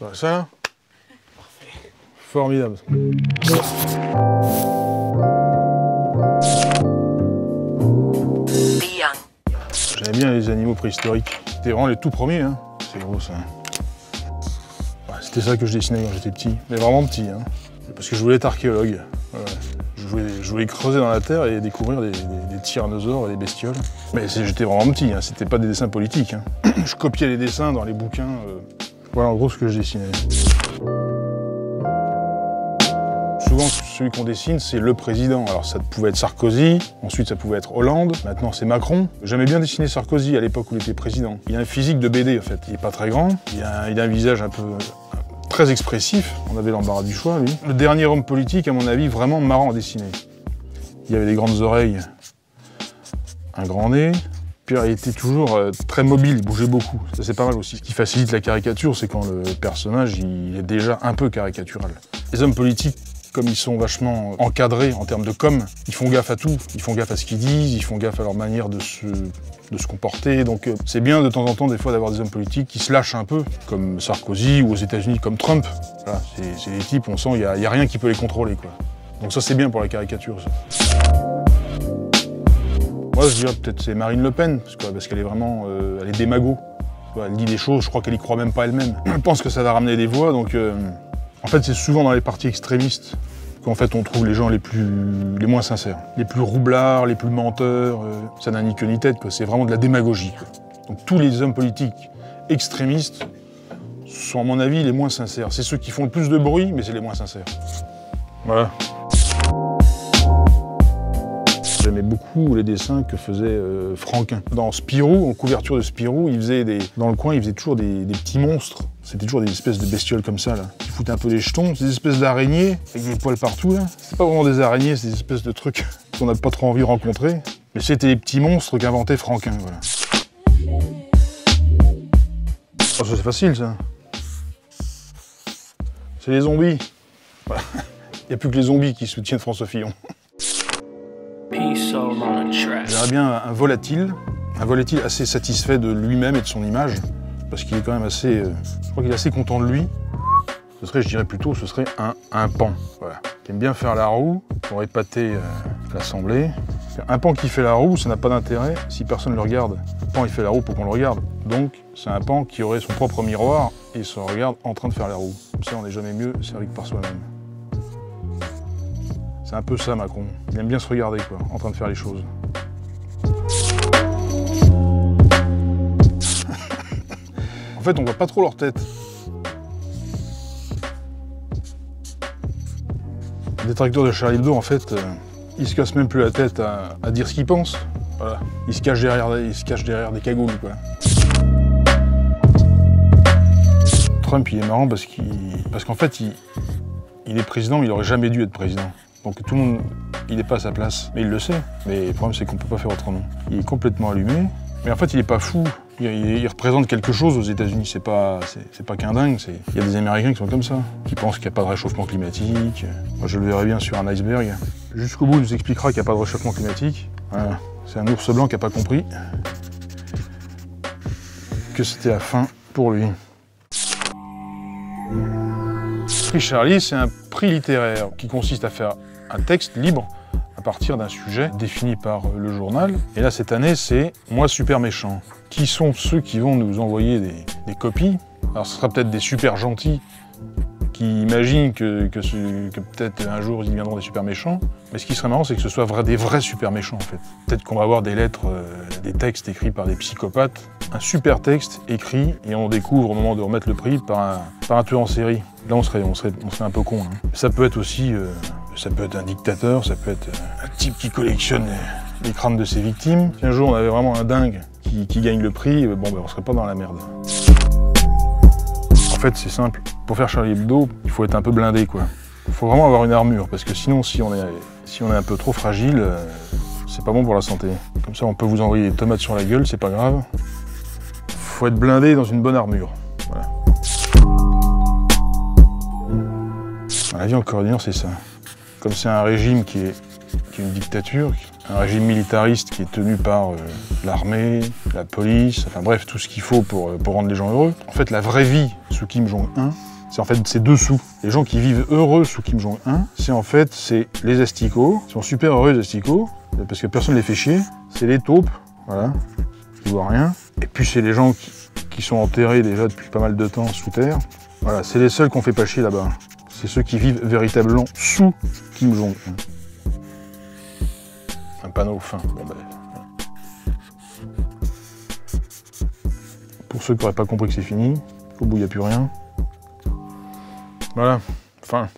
Bah, ça là. Parfait. Formidable. J'aimais bien les animaux préhistoriques. C'était vraiment les tout premiers, hein. C'est gros ça. Ouais, c'était ça que je dessinais quand j'étais petit. Mais vraiment petit, hein. Parce que je voulais être archéologue. Ouais. Je voulais creuser dans la terre et découvrir des tyrannosaures et des bestioles. Mais j'étais vraiment petit, hein. C'était pas des dessins politiques, hein. Je copiais les dessins dans les bouquins. Voilà en gros ce que je dessinais. Souvent, celui qu'on dessine, c'est le président. Alors ça pouvait être Sarkozy, ensuite ça pouvait être Hollande, maintenant c'est Macron. J'aimais bien dessiner Sarkozy à l'époque où il était président. Il a un physique de BD en fait, il est pas très grand, il a un visage un peu très expressif, on avait l'embarras du choix lui. Le dernier homme politique, à mon avis, vraiment marrant à dessiner. Il avait des grandes oreilles, un grand nez, puis il était toujours très mobile, il bougeait beaucoup. Ça c'est pas mal aussi. Ce qui facilite la caricature, c'est quand le personnage il est déjà un peu caricatural. Les hommes politiques, comme ils sont vachement encadrés en termes de com, ils font gaffe à tout. Ils font gaffe à ce qu'ils disent, ils font gaffe à leur manière de se comporter. Donc c'est bien de temps en temps des fois d'avoir des hommes politiques qui se lâchent un peu, comme Sarkozy ou aux États-Unis comme Trump. Voilà, c'est des types, on sent il y a rien qui peut les contrôler, quoi. Donc ça c'est bien pour la caricature, ça. Moi je dirais peut-être c'est Marine Le Pen, parce qu'elle est vraiment, elle est démago. Elle dit des choses, je crois qu'elle y croit même pas elle-même. Elle pense que ça va ramener des voix, donc en fait, c'est souvent dans les partis extrémistes qu'en fait on trouve les gens les moins sincères, les plus roublards, les plus menteurs. Ça n'a ni queue ni tête, quoi. C'est vraiment de la démagogie, quoi. Donc tous les hommes politiques extrémistes sont à mon avis les moins sincères. C'est ceux qui font le plus de bruit, mais c'est les moins sincères. Voilà. J'aimais beaucoup les dessins que faisait Franquin. Dans Spirou, en couverture de Spirou, dans le coin, il faisait toujours des petits monstres. C'était toujours des espèces de bestioles comme ça, là, qui foutaient un peu des jetons. Des espèces d'araignées, avec des poils partout, là. C'est pas vraiment des araignées, c'est des espèces de trucs qu'on n'a pas trop envie de rencontrer. Mais c'était des petits monstres qu'inventait Franquin, voilà. Oh, ça c'est facile, ça. C'est les zombies. Voilà. Il n'y a plus que les zombies qui soutiennent François Fillon. J'aimerais bien un volatile assez satisfait de lui-même et de son image, parce qu'il est quand même assez, je crois qu'il est assez content de lui. Je dirais plutôt, ce serait un pan, voilà. Qui aime bien faire la roue pour épater l'assemblée. Un pan qui fait la roue, ça n'a pas d'intérêt si personne ne le regarde. Le pan, il fait la roue pour qu'on le regarde. Donc, c'est un pan qui aurait son propre miroir et se regarde en train de faire la roue. Comme ça, on n'est jamais mieux servi que par soi-même. C'est un peu ça, Macron. Il aime bien se regarder, quoi, en train de faire les choses. En fait, on voit pas trop leur tête. Les détracteurs de Charlie Hebdo, en fait, ils se cassent même plus la tête à dire ce qu'ils pensent. Voilà. Ils se cachent derrière des cagoules, quoi. Trump, il est marrant parce qu'en fait, il est président, il aurait jamais dû être président. Donc tout le monde, il n'est pas à sa place, mais il le sait. Mais le problème, c'est qu'on ne peut pas faire autrement. Il est complètement allumé, mais en fait, il n'est pas fou. Il représente quelque chose aux États-Unis. C'est pas qu'un dingue. Il y a des Américains qui sont comme ça, qui pensent qu'il n'y a pas de réchauffement climatique. Moi, je le verrais bien sur un iceberg. Jusqu'au bout, il nous expliquera qu'il n'y a pas de réchauffement climatique. Voilà. C'est un ours blanc qui n'a pas compris que c'était la fin pour lui. Le prix Charlie, c'est un prix littéraire qui consiste à faire un texte libre à partir d'un sujet défini par le journal. Et là, cette année, c'est « Moi, super méchant ». Qui sont ceux qui vont nous envoyer des copies? Alors, ce sera peut-être des super gentils qui imaginent que peut-être un jour, ils deviendront des super méchants. Mais ce qui serait marrant, c'est que ce soit des vrais super méchants, en fait. Peut-être qu'on va avoir des lettres, des textes écrits par des psychopathes. Un super texte écrit, et on découvre au moment de remettre le prix par un tueur en série. Là, on serait un peu con. Hein. Ça peut être aussi, ça peut être un dictateur, ça peut être un type qui collectionne les crânes de ses victimes. Si un jour on avait vraiment un dingue qui gagne le prix, bon, ben, on serait pas dans la merde. En fait, c'est simple. Pour faire Charlie Hebdo, il faut être un peu blindé, quoi. Il faut vraiment avoir une armure, parce que sinon, si on est un peu trop fragile, c'est pas bon pour la santé. Comme ça, on peut vous envoyer des tomates sur la gueule, c'est pas grave. Faut être blindé dans une bonne armure. Voilà. La vie en Corée du Nord, c'est ça. Comme c'est un régime qui est qui est une dictature, un régime militariste qui est tenu par l'armée, la police, enfin bref, tout ce qu'il faut pour rendre les gens heureux. En fait, la vraie vie sous Kim Jong-un, c'est dessous. Les gens qui vivent heureux sous Kim Jong-un, c'est les asticots, ils sont super heureux les asticots, parce que personne ne les fait chier. C'est les taupes, voilà, qui voient rien. Et puis c'est les gens qui sont enterrés déjà depuis pas mal de temps sous terre. Voilà, c'est les seuls qu'on fait pas chier là-bas. C'est ceux qui vivent véritablement sous Kim Jong-un. Un panneau fin. Bon, ben, pour ceux qui n'auraient pas compris que c'est fini, au bout il n'y a plus rien. Voilà, fin.